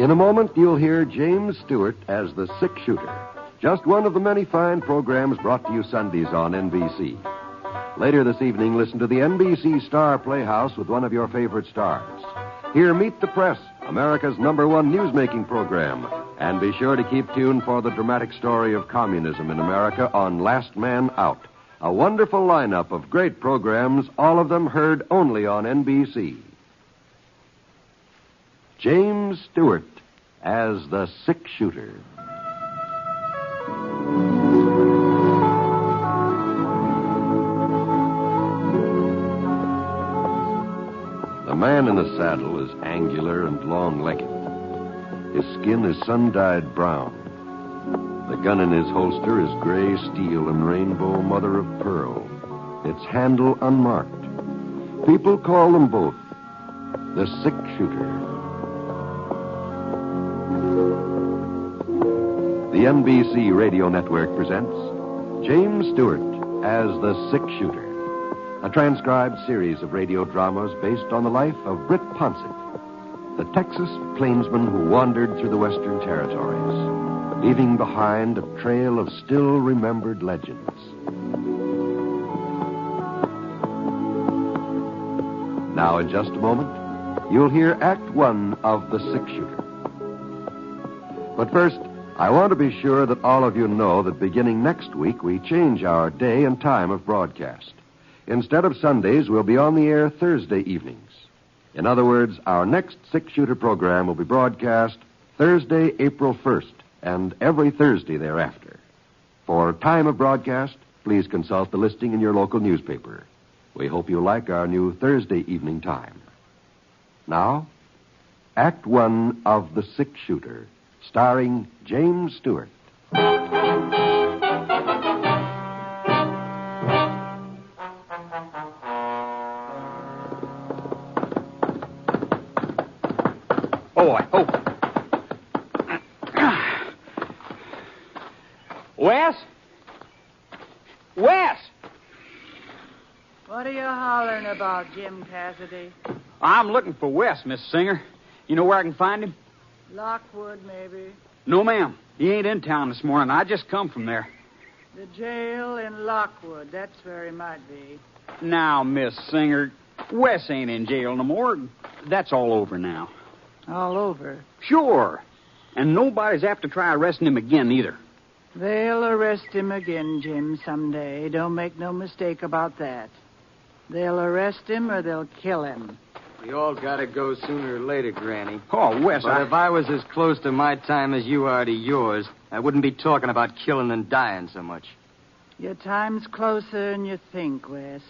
In a moment, you'll hear James Stewart as the six-shooter, just one of the many fine programs brought to you Sundays on NBC. Later this evening, listen to the NBC Star Playhouse with one of your favorite stars. Hear Meet the Press, America's #1 newsmaking program. And be sure to keep tuned for the dramatic story of communism in America on Last Man Out. A wonderful lineup of great programs, all of them heard only on NBC. James Stewart as the six-shooter. The man in the saddle is angular and long-legged. His skin is sun-dyed brown. The gun in his holster is gray steel and rainbow mother of pearl, its handle unmarked. People call them both the six-shooter. The NBC Radio Network presents James Stewart as the six-shooter, a transcribed series of radio dramas based on the life of Britt Ponsett, the Texas plainsman who wandered through the Western Territories, leaving behind a trail of still-remembered legends. Now, in just a moment, you'll hear Act One of The Six-Shooter. But first, I want to be sure that all of you know that beginning next week, we change our day and time of broadcast. Instead of Sundays, we'll be on the air Thursday evenings. In other words, our next six-shooter program will be broadcast Thursday, April 1st, and every Thursday thereafter. For time of broadcast, please consult the listing in your local newspaper. We hope you like our new Thursday evening time. Now, Act One of The Six-Shooter, starring James Stewart. Wes? Wes! What are you hollering about, Jim Cassidy? I'm looking for Wes, Miss Singer. You know where I can find him? Lockwood, maybe. No, ma'am. He ain't in town this morning. I just come from there. The jail in Lockwood. That's where he might be. Now, Miss Singer, Wes ain't in jail no more. That's all over now. All over? Sure. And nobody's apt to try arresting him again, either. They'll arrest him again, Jim, someday. Don't make no mistake about that. They'll arrest him or they'll kill him. We all gotta go sooner or later, Granny. Oh, Wes, But if I was as close to my time as you are to yours, I wouldn't be talking about killing and dying so much. Your time's closer than you think, Wes.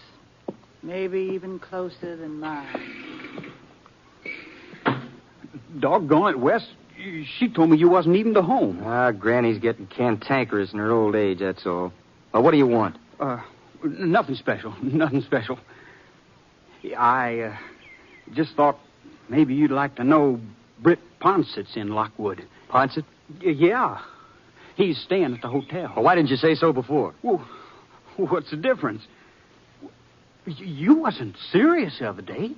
Maybe even closer than mine. Doggone it, Wes. She told me you wasn't even to home. Granny's getting cantankerous in her old age, that's all. Well, what do you want? Nothing special. Nothing special. I just thought maybe you'd like to know Britt Ponsett's in Lockwood. Ponsett? Yeah. He's staying at the hotel. Well, why didn't you say so before? Well, what's the difference? You wasn't serious the other day.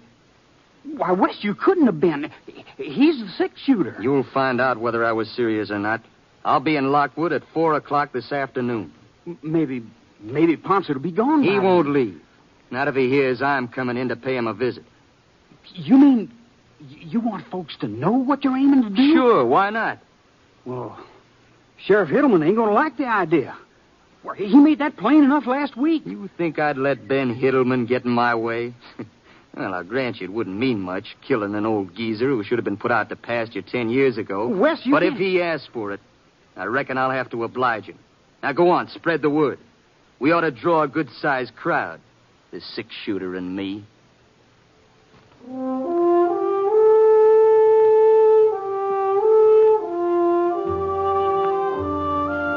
Why, Wes, you couldn't have been. He's the six-shooter. You'll find out whether I was serious or not. I'll be in Lockwood at 4 o'clock this afternoon. Maybe Ponsett will be gone. He won't leave. Not if he hears I'm coming in to pay him a visit. You mean you want folks to know what you're aiming to do? Sure, why not? Well, Sheriff Hiddleman ain't going to like the idea. Well, he made that plain enough last week. You think I'd let Ben Hiddleman get in my way? Well, I'll grant you it wouldn't mean much, killing an old geezer who should have been put out to pasture 10 years ago. Wes, But if he asks for it, I reckon I'll have to oblige him. Now, go on, spread the word. We ought to draw a good-sized crowd. The six-shooter and me.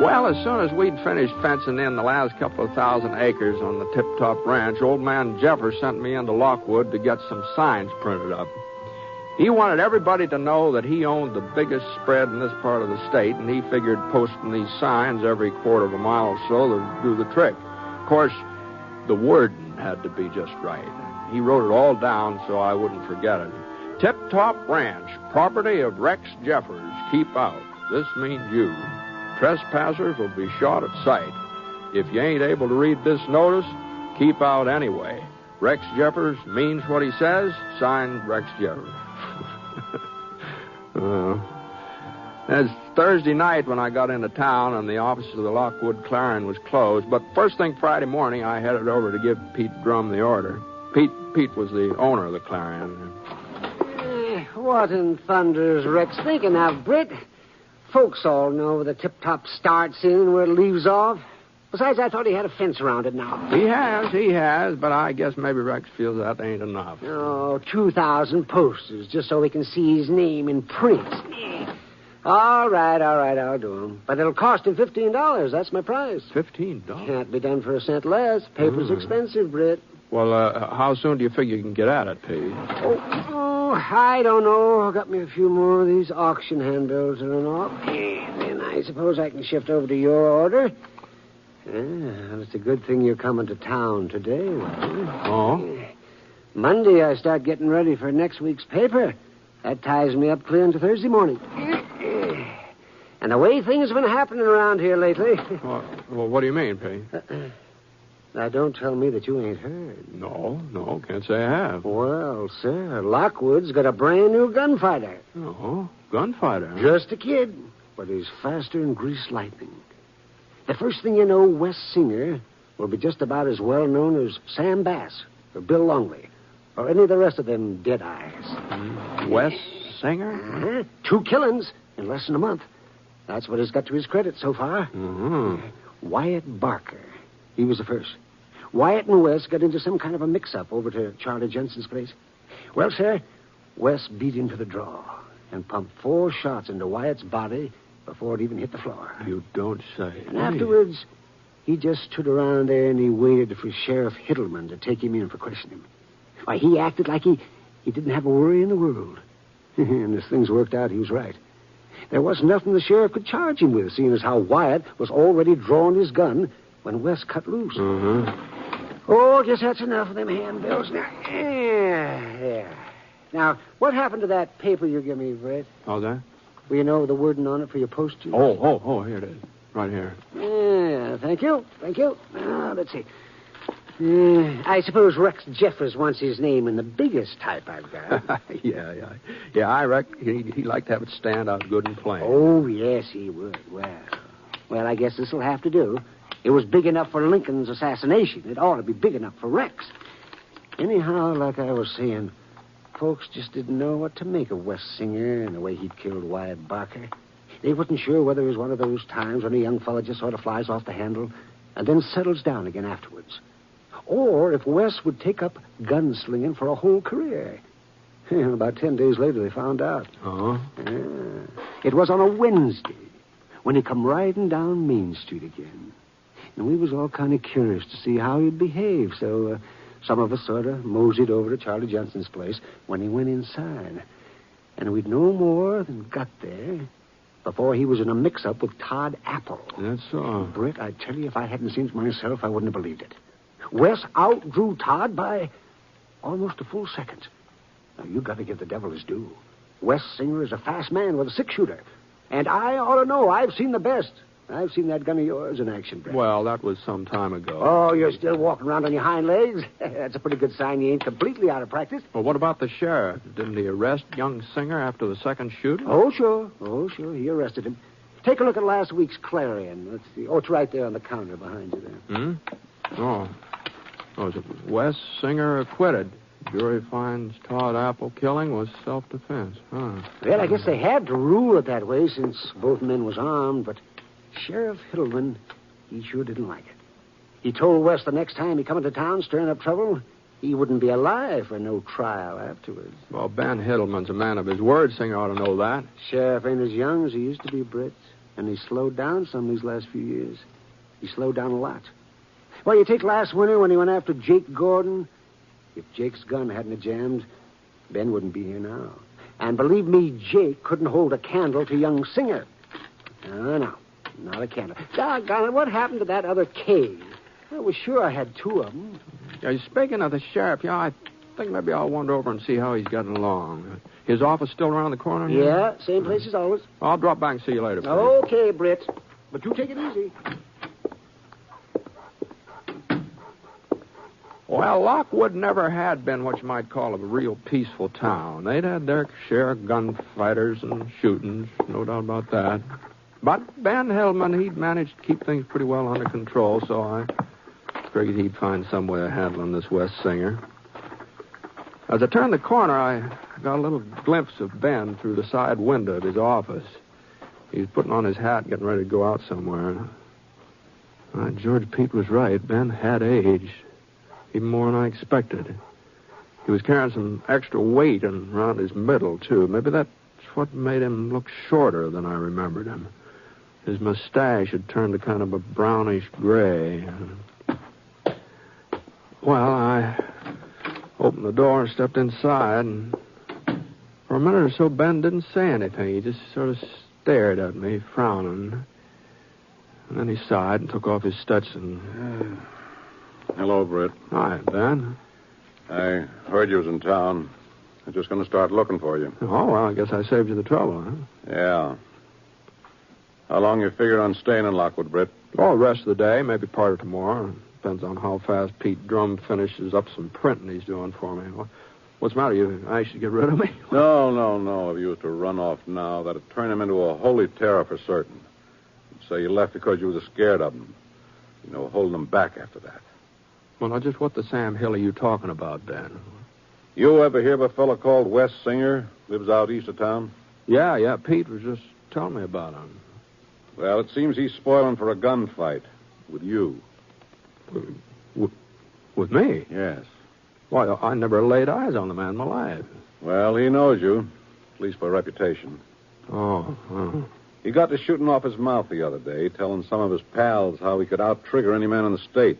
Well, as soon as we'd finished fencing in the last couple of 1,000 acres on the Tip-Top Ranch, old man Jeffer sent me into Lockwood to get some signs printed up. He wanted everybody to know that he owned the biggest spread in this part of the state, and he figured posting these signs every quarter of a mile or so would do the trick. Of course, the wording had to be just right. He wrote it all down so I wouldn't forget it. Tip-Top Ranch, property of Rex Jeffers. Keep out. This means you. Trespassers will be shot at sight. If you ain't able to read this notice, keep out anyway. Rex Jeffers means what he says. Signed, Rex Jeffers. It's Thursday night when I got into town, and the office of the Lockwood Clarion was closed. But first thing Friday morning, I headed over to give Pete Drum the order. Pete was the owner of the Clarion. What in thunder is Rex thinking of, Britt? Folks all know where the Tip-Top starts in and where it leaves off. Besides, I thought he had a fence around it now. He has, but I guess maybe Rex feels that ain't enough. Oh, 2,000 posters, just so we can see his name in print. All right, I'll do him. But it'll cost him $15. That's my price. $15? Can't be done for a cent less. Paper's expensive, Britt. Well, how soon do you figure you can get at it, Pete? Oh, I don't know. Got me a few more of these auction handbills to run off. And then I suppose I can shift over to your order. Well, it's a good thing you're coming to town today, Will. Oh? Monday, I start getting ready for next week's paper. That ties me up clear into Thursday morning. And the way things have been happening around here lately... Well, what do you mean, Pete? Now, don't tell me that you ain't heard. No, can't say I have. Well, sir, Lockwood's got a brand new gunfighter. Oh, gunfighter? Just a kid, but he's faster than greased lightning. The first thing you know, Wes Singer will be just about as well known as Sam Bass or Bill Longley or any of the rest of them dead eyes. Wes Singer? Uh-huh. 2 killings in less than a month. That's what he's got to his credit so far. Mm-hmm. Wyatt Barker. He was the first. Wyatt and Wes got into some kind of a mix-up over to Charlie Jensen's place. Well, sir, Wes beat him to the draw and pumped 4 shots into Wyatt's body before it even hit the floor. You don't say. And afterwards, he just stood around there and he waited for Sheriff Hiddleman to take him in for questioning. Why, he acted like he didn't have a worry in the world. And as things worked out, he was right. There wasn't nothing the sheriff could charge him with, seeing as how Wyatt was already drawing his gun when Wes cut loose. Mm-hmm. Oh, I guess that's enough of them handbills now. Yeah. Now, what happened to that paper you gave me, Brett? Oh, that? Well, you know the wording on it for your postage? Oh, here it is. Right here. Yeah, thank you. Now, let's see. I suppose Rex Jeffers wants his name in the biggest type I've got. Yeah, I reckon he'd like to have it stand out good and plain. Oh, yes, he would. Well, I guess this'll have to do. It was big enough for Lincoln's assassination. It ought to be big enough for Rex. Anyhow, like I was saying, folks just didn't know what to make of Wes Singer and the way he'd killed Wyatt Barker. They wasn't sure whether it was one of those times when a young fella just sort of flies off the handle and then settles down again afterwards. Or if Wes would take up gunslinging for a whole career. About 10 days later, they found out. Uh-huh. It was on a Wednesday when he come riding down Main Street again. And we was all kind of curious to see how he'd behave, so some of us sort of moseyed over to Charlie Johnson's place when he went inside. And we'd no more than got there before he was in a mix-up with Todd Apple. That's so. Britt, I tell you, if I hadn't seen it myself, I wouldn't have believed it. Wes outdrew Todd by almost a full second. Now, you got to give the devil his due. Wes Singer is a fast man with a 6-shooter. And I ought to know. I've seen the best. I've seen that gun of yours in action, Brett. Well, that was some time ago. Oh, you're still walking around on your hind legs? That's a pretty good sign you ain't completely out of practice. Well, what about the sheriff? Didn't he arrest young Singer after the second shooting? Oh, sure. He arrested him. Take a look at last week's Clarion. Let's see. Oh, it's right there on the counter behind you there. Oh, is it Wes Singer acquitted? Jury finds Todd Apple killing was self-defense. Huh. Well, I guess they had to rule it that way since both men was armed, but Sheriff Hiddleman, he sure didn't like it. He told Wes the next time he come into town stirring up trouble, he wouldn't be alive for no trial afterwards. Well, Ben Hiddleman's a man of his word. Singer ought to know that. Sheriff ain't as young as he used to be, Britt, and he slowed down some these last few years. He slowed down a lot. Well, you take last winter when he went after Jake Gordon. If Jake's gun hadn't jammed, Ben wouldn't be here now. And believe me, Jake couldn't hold a candle to young Singer. No, not a candle. Doggone it, what happened to that other cave? I was sure I had 2 of them. Yeah, speaking of the sheriff, I think maybe I'll wander over and see how he's getting along. His office still around the corner? Yeah, same place as always. I'll drop back and see you later, Pete. Okay, Britt. But you take it easy. Well, Lockwood never had been what you might call a real peaceful town. They'd had their share of gunfighters and shootings, no doubt about that. But Ben Hillman, he'd managed to keep things pretty well under control, so I figured he'd find some way of handling this West Singer. As I turned the corner, I got a little glimpse of Ben through the side window of his office. He was putting on his hat, getting ready to go out somewhere. George Pete was right. Ben had aged. Even more than I expected. He was carrying some extra weight around his middle, too. Maybe that's what made him look shorter than I remembered him. His mustache had turned to kind of a brownish gray. Well, I opened the door and stepped inside, and for a minute or so, Ben didn't say anything. He just sort of stared at me, frowning. And then he sighed and took off his Stetson. Hello, Britt. Hi, Ben. I heard you was in town. I'm just going to start looking for you. Oh, well, I guess I saved you the trouble, huh? Yeah. How long you figured on staying in Lockwood, Britt? Oh, the rest of the day, maybe part of tomorrow. Depends on how fast Pete Drum finishes up some printing he's doing for me. What's the matter? You anxious to get rid of me? No. If you was to run off now, that'd turn him into a holy terror for certain. He'd say you left because you was scared of him. Holding him back after that. Well, now, just what the Sam Hill are you talking about, Ben? You ever hear of a fellow called Wes Singer? Lives out east of town? Yeah. Pete was just telling me about him. Well, it seems he's spoiling for a gunfight with you. With me? Yes. Why, I never laid eyes on the man in my life. Well, he knows you, at least by reputation. Oh. He got to shooting off his mouth the other day, telling some of his pals how he could out-trigger any man in the state.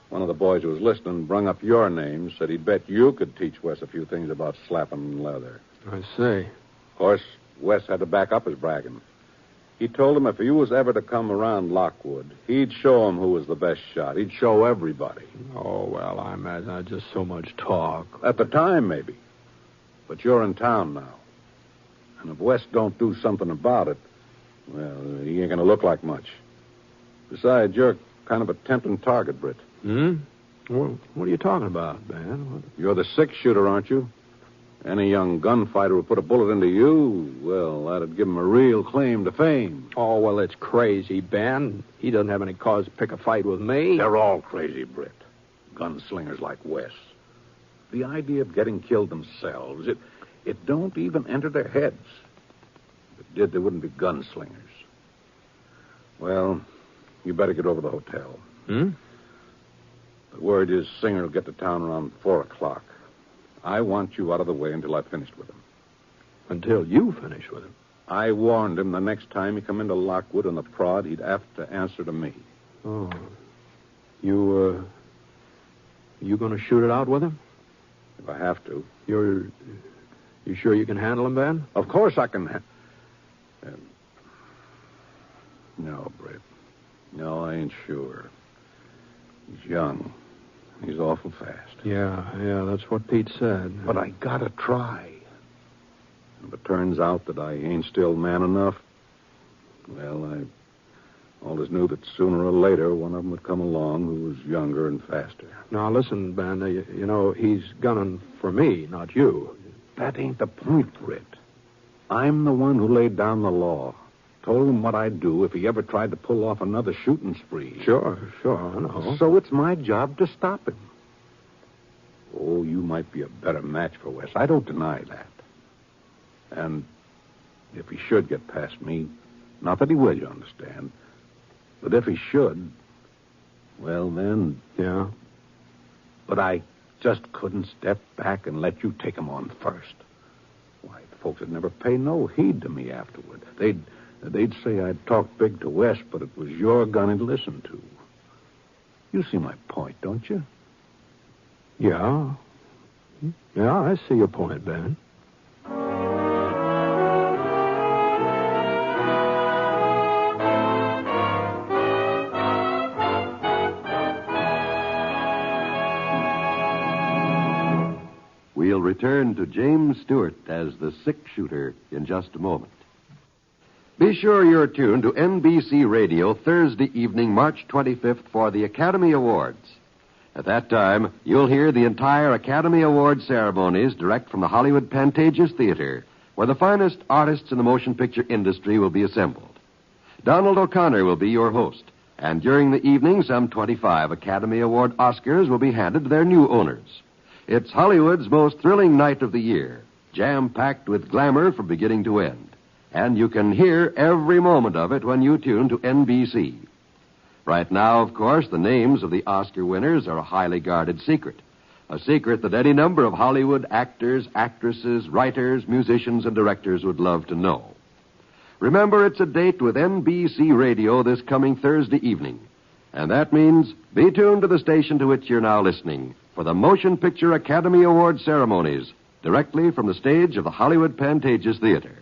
One of the boys who was listening brung up your name, said he'd bet you could teach Wes a few things about slapping leather. I see. Of course, Wes had to back up his bragging. He told him if you was ever to come around Lockwood, he'd show him who was the best shot. He'd show everybody. Oh, well, I imagine that's just so much talk. At the time, maybe. But you're in town now. And if Wes don't do something about it, well, he ain't going to look like much. Besides, you're kind of a tempting target, Britt. Well, what are you talking about, Ben? You're the six-shooter, aren't you? Any young gunfighter who put a bullet into you, well, that'd give him a real claim to fame. Oh, well, it's crazy, Ben. He doesn't have any cause to pick a fight with me. They're all crazy, Britt. Gunslingers like Wes. The idea of getting killed themselves, it don't even enter their heads. If it did, they wouldn't be gunslingers. Well, you better get over to the hotel. The word is Singer will get to town around 4 o'clock. I want you out of the way until I've finished with him. Until you finish with him? I warned him the next time he come into Lockwood on the prod, he'd have to answer to me. Oh. You going to shoot it out with him? If I have to. You sure you can handle him, Ben? Of course I can. No, Britt. No, I ain't sure. He's young. He's awful fast. Yeah, that's what Pete said. But I gotta try. If it turns out that I ain't still man enough, well, I always knew that sooner or later one of them would come along who was younger and faster. Now, listen, Ben, he's gunning for me, not you. That ain't the point, Britt. I'm the one who laid down the law. Told him what I'd do if he ever tried to pull off another shooting spree. Sure, I know. So it's my job to stop him. Oh, you might be a better match for Wes. I don't deny that. And if he should get past me, not that he will, you understand, but if he should, well, then... Yeah? But I just couldn't step back and let you take him on first. Why, the folks would never pay no heed to me afterward. They'd say I'd talked big to Wes, but it was your gun he'd listened to. You see my point, don't you? Yeah. Yeah, I see your point, Ben. return to James Stewart as the six-shooter in just a moment. Be sure you're tuned to NBC Radio Thursday evening, March 25th, for the Academy Awards. At that time, you'll hear the entire Academy Award ceremonies direct from the Hollywood Pantages Theater, where the finest artists in the motion picture industry will be assembled. Donald O'Connor will be your host, and during the evening, some 25 Academy Award Oscars will be handed to their new owners. It's Hollywood's most thrilling night of the year, jam-packed with glamour from beginning to end. And you can hear every moment of it when you tune to NBC. Right now, of course, the names of the Oscar winners are a highly guarded secret. A secret that any number of Hollywood actors, actresses, writers, musicians, and directors would love to know. Remember, it's a date with NBC Radio this coming Thursday evening. And that means be tuned to the station to which you're now listening for the Motion Picture Academy Award ceremonies, directly from the stage of the Hollywood Pantages Theater.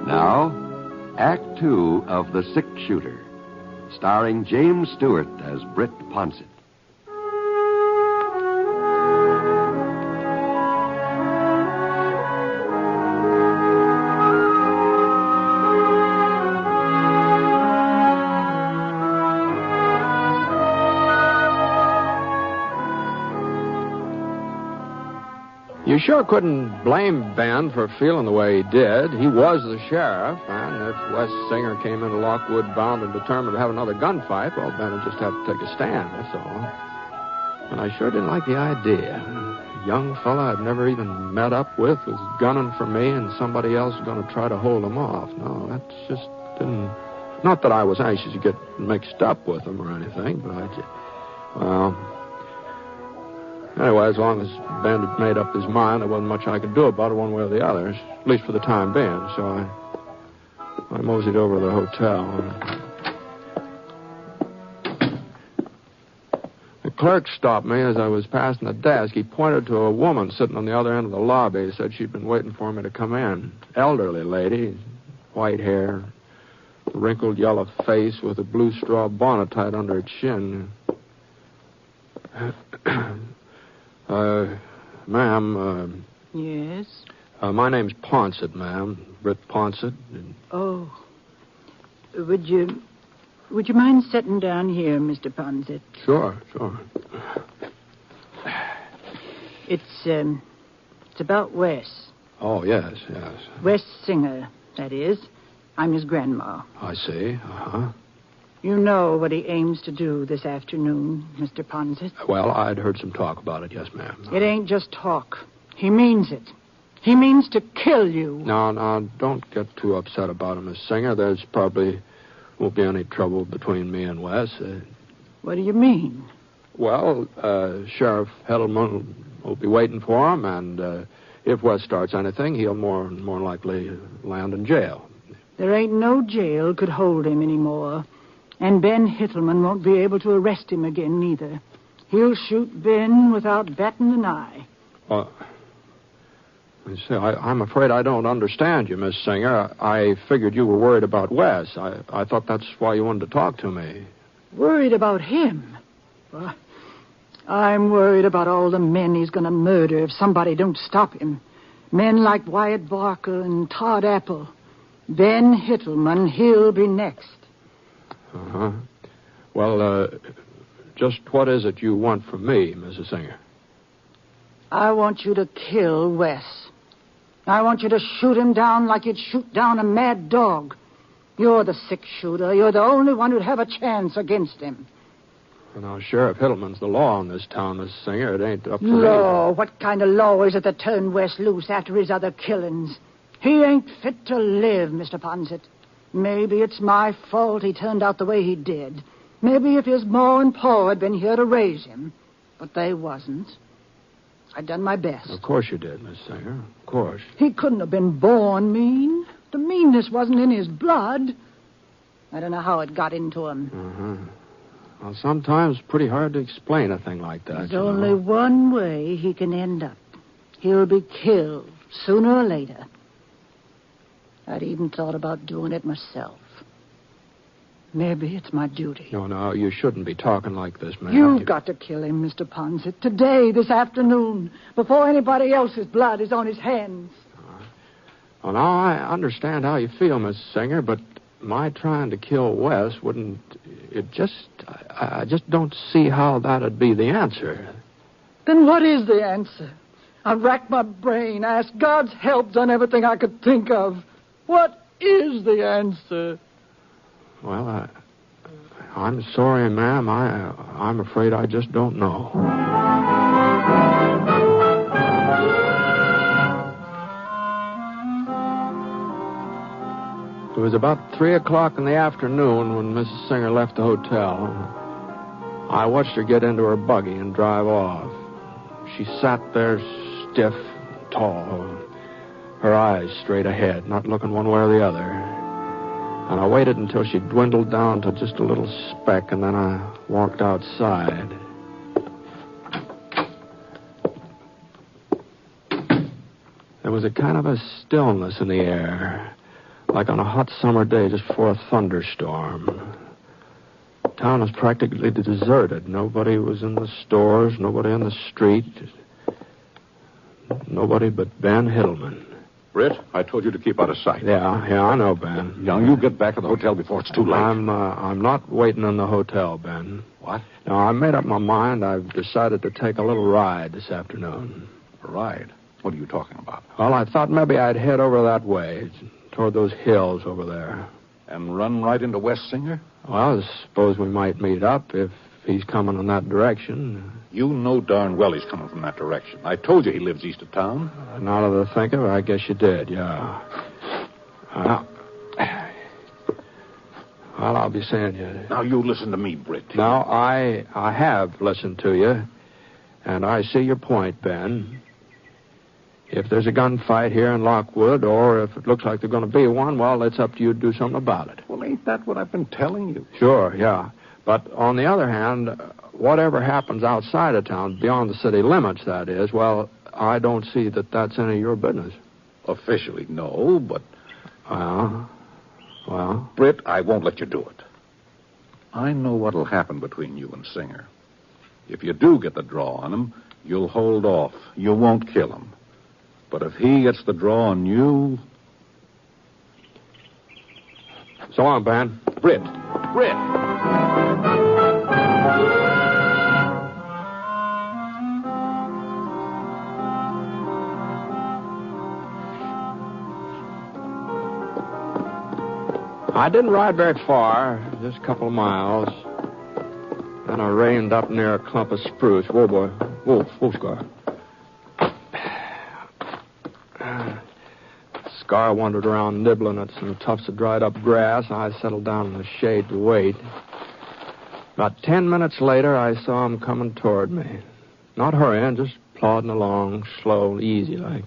Now, Act Two of The Six-Shooter, starring James Stewart as Britt Ponsett. You sure couldn't blame Ben for feeling the way he did. He was the sheriff, and if Wes Singer came into Lockwood bound and determined to have another gunfight, well, Ben would just have to take a stand, that's all. And I sure didn't like the idea. A young fella I'd never even met up with was gunning for me, and somebody else was going to try to hold him off. No, that just didn't... Not that I was anxious to get mixed up with him or anything, but I just... Well... Anyway, as long as Ben had made up his mind, there wasn't much I could do about it one way or the other, at least for the time being. So I moseyed over to the hotel. The clerk stopped me as I was passing the desk. He pointed to a woman sitting on the other end of the lobby. He said she'd been waiting for me to come in. Elderly lady, white hair, wrinkled yellow face with a blue straw bonnet tied under her chin. Ma'am, Yes? my name's Ponsett, ma'am. Britt Ponsett. Oh. Would you mind sitting down here, Mr. Ponsett? Sure. It's about Wes. Oh, yes. Wes Singer, that is. I'm his grandma. I see. Uh-huh. You know what he aims to do this afternoon, Mr. Ponsett? Well, I'd heard some talk about it, yes, ma'am. It ain't just talk. He means it. He means to kill you. No, don't get too upset about it, Miss Singer. There's probably won't be any trouble between me and Wes. What do you mean? Well, Sheriff Heddleman will be waiting for him, and if Wes starts anything, he'll more likely land in jail. There ain't no jail could hold him anymore. And Ben Hittleman won't be able to arrest him again, neither. He'll shoot Ben without batting an eye. I'm afraid I don't understand you, Miss Singer. I figured you were worried about Wes. I thought that's why you wanted to talk to me. Worried about him? Well, I'm worried about all the men he's going to murder if somebody don't stop him. Men like Wyatt Barker and Todd Apple. Ben Hittleman, he'll be next. Uh-huh. Well, just what is it you want from me, Mrs. Singer? I want you to kill Wes. I want you to shoot him down like you'd shoot down a mad dog. You're the six-shooter. You're the only one who'd have a chance against him. Well, now, Sheriff Hittleman's the law in this town, Mrs. Singer. It ain't up to Law? me. What kind of law is it that turned Wes loose after his other killings? He ain't fit to live, Mr. Ponsett. Maybe it's my fault he turned out the way he did. Maybe if his ma and pa had been here to raise him. But they wasn't. I done my best. Of course you did, Miss Singer. Of course. He couldn't have been born mean. The meanness wasn't in his blood. I don't know how it got into him. Uh-huh. Well, sometimes it's pretty hard to explain a thing like that. There's only one way he can end up. He'll be killed sooner or later. I'd even thought about doing it myself. Maybe it's my duty. No, you shouldn't be talking like this, man. You've got to kill him, Mr. Ponset. Today, this afternoon, before anybody else's blood is on his hands. Well, now, I understand how you feel, Miss Singer, but my trying to kill Wes wouldn't... I just don't see how that'd be the answer. Then what is the answer? I racked my brain, asked God's help, done everything I could think of. What is the answer? Well, I'm sorry, ma'am. I'm afraid I just don't know. It was about 3 o'clock in the afternoon when Mrs. Singer left the hotel. I watched her get into her buggy and drive off. She sat there stiff and tall, her eyes straight ahead, not looking one way or the other. And I waited until she dwindled down to just a little speck, and then I walked outside. There was a kind of a stillness in the air, like on a hot summer day just before a thunderstorm. Town was practically deserted. Nobody was in the stores, nobody on the street. Nobody but Ben Hiddleman. Britt, I told you to keep out of sight. Yeah, I know, Ben. Young, you get back to the hotel before it's too late. I'm not waiting in the hotel, Ben. What? No, I made up my mind. I've decided to take a little ride this afternoon. A ride? What are you talking about? Well, I thought maybe I'd head over that way, toward those hills over there. And run right into West Singer? Well, I suppose we might meet up if he's coming in that direction. You know darn well he's coming from that direction. I told you he lives east of town. Now that I think of it, I guess you did, yeah. Well, I'll be seeing you. Now, you listen to me, Britt. Now, I have listened to you, and I see your point, Ben. If there's a gunfight here in Lockwood, or if it looks like there's going to be one, well, it's up to you to do something about it. Well, ain't that what I've been telling you? Sure, yeah. But on the other hand, whatever happens outside of town, beyond the city limits, that is, well, I don't see that that's any of your business. Officially, no, but... Well? Britt, I won't let you do it. I know what'll happen between you and Singer. If you do get the draw on him, you'll hold off. You won't kill him. But if he gets the draw on you... So long, Ben. Britt! I didn't ride very far, just a couple of miles. Then I reined up near a clump of spruce. Whoa, boy. Whoa, Scar. Scar wandered around nibbling at some tufts of dried-up grass. I settled down in the shade to wait. About 10 minutes later, I saw him coming toward me. Not hurrying, just plodding along, slow, easy-like.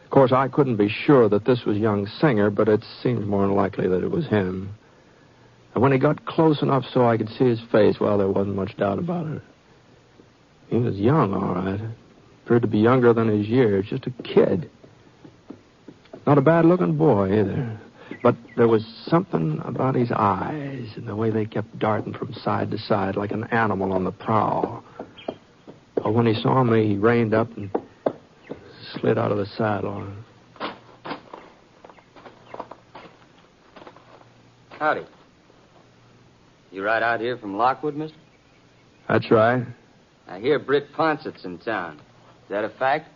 Of course, I couldn't be sure that this was young Singer, but it seemed more than likely that it was him. And when he got close enough so I could see his face, well, there wasn't much doubt about it. He was young, all right. Appeared to be younger than his years, just a kid. Not a bad-looking boy, either. But there was something about his eyes and the way they kept darting from side to side like an animal on the prowl. Well, when he saw me, he reined up and slid out of the saddle. Howdy. You right out here from Lockwood, mister? That's right. I hear Britt Ponset's in town. Is that a fact?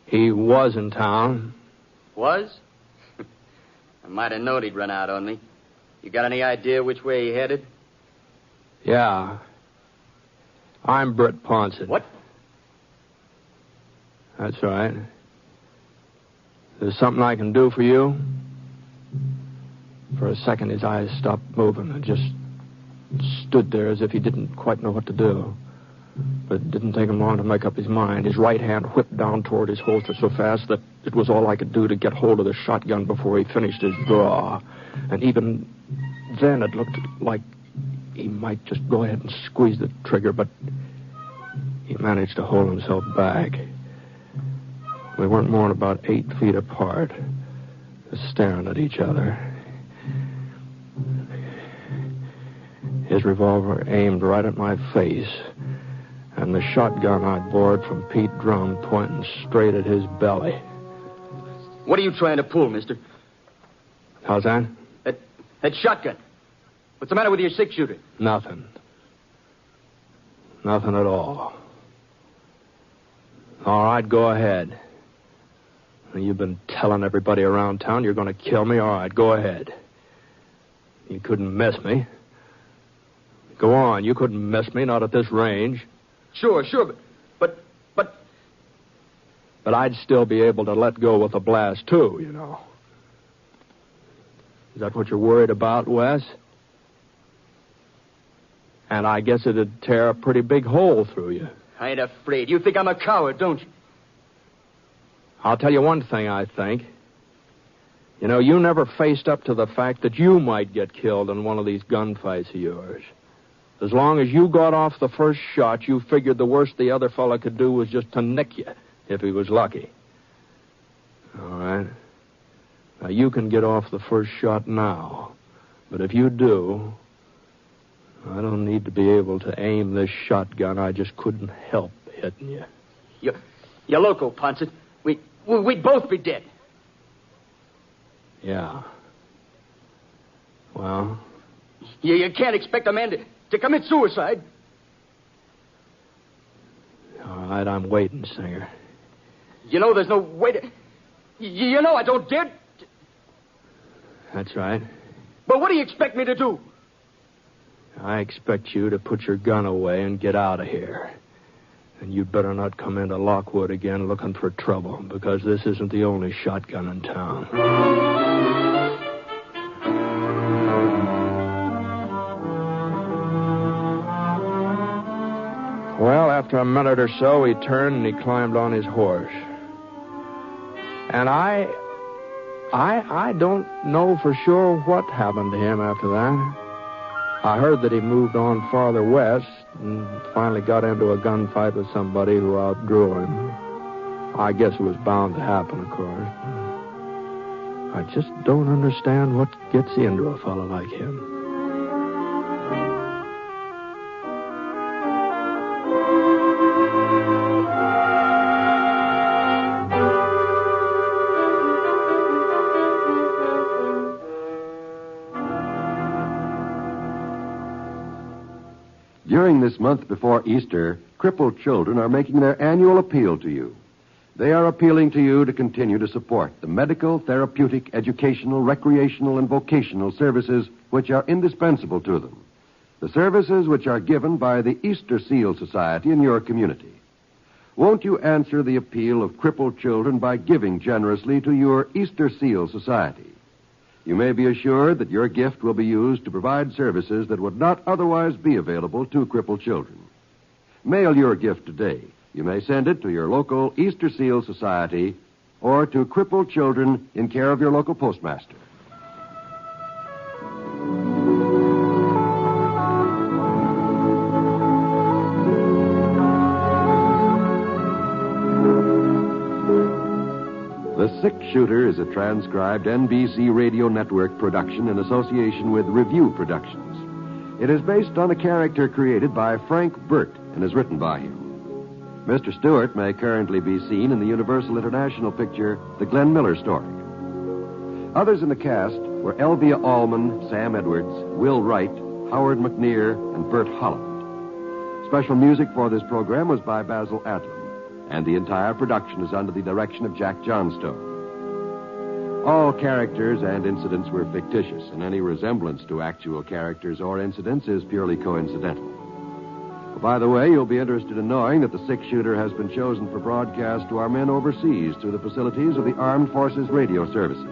He was in town. Was? I might have known he'd run out on me. You got any idea which way he headed? Yeah. I'm Britt Ponset. What? That's right. There's something I can do for you? For a second, his eyes stopped moving and just stood there as if he didn't quite know what to do. But it didn't take him long to make up his mind. His right hand whipped down toward his holster so fast that it was all I could do to get hold of the shotgun before he finished his draw. And even then, it looked like he might just go ahead and squeeze the trigger, but he managed to hold himself back. We weren't more than about 8 feet apart. just staring at each other. His revolver aimed right at my face, and the shotgun I'd borrowed from Pete Drum pointing straight at his belly. What are you trying to pull, mister? How's that? That shotgun. What's the matter with your six-shooter? Nothing. Nothing at all. All right, go ahead. You've been telling everybody around town you're going to kill me. All right, go ahead. You couldn't miss me. Go on, you couldn't miss me, not at this range. Sure, but... But I'd still be able to let go with a blast, too, you know. Is that what you're worried about, Wes? And I guess it'd tear a pretty big hole through you. I ain't afraid. You think I'm a coward, don't you? I'll tell you one thing, I think. You know, you never faced up to the fact that you might get killed in one of these gunfights of yours. As long as you got off the first shot, you figured the worst the other fella could do was just to nick you, if he was lucky. All right. Now, you can get off the first shot now. But if you do, I don't need to be able to aim this shotgun. I just couldn't help hitting you. You're loco, Ponset. We'd both be dead. Yeah. Well? You can't expect a man to commit suicide. All right, I'm waiting, Singer. You know there's no way to... You know I don't dare... That's right. But what do you expect me to do? I expect you to put your gun away and get out of here. And you'd better not come into Lockwood again looking for trouble, because this isn't the only shotgun in town. Well, after a minute or so, he turned and he climbed on his horse. And I don't know for sure what happened to him after that. I heard that he moved on farther west and finally got into a gunfight with somebody who outdrew him. I guess it was bound to happen, of course. I just don't understand what gets into a fellow like him. During this month before Easter, crippled children are making their annual appeal to you. They are appealing to you to continue to support the medical, therapeutic, educational, recreational, and vocational services which are indispensable to them. The services which are given by the Easter Seal Society in your community. Won't you answer the appeal of crippled children by giving generously to your Easter Seal Society? You may be assured that your gift will be used to provide services that would not otherwise be available to crippled children. Mail your gift today. You may send it to your local Easter Seal Society or to crippled children in care of your local postmaster. The Six Shooter is a transcribed NBC Radio Network production in association with Review Productions. It is based on a character created by Frank Burt and is written by him. Mr. Stewart may currently be seen in the Universal International picture, The Glenn Miller Story. Others in the cast were Elvia Allman, Sam Edwards, Will Wright, Howard McNear, and Bert Holland. Special music for this program was by Basil Adlam, and the entire production is under the direction of Jack Johnstone. All characters and incidents were fictitious, and any resemblance to actual characters or incidents is purely coincidental. By the way, you'll be interested in knowing that the six-shooter has been chosen for broadcast to our men overseas through the facilities of the Armed Forces Radio Services.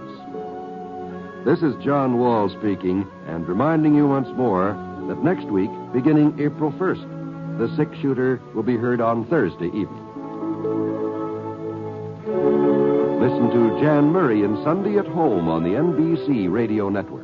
This is John Wall speaking, and reminding you once more that next week, beginning April 1st, the six-shooter will be heard on Thursday evening. Listen to Jan Murray in Sunday at Home on the NBC Radio Network.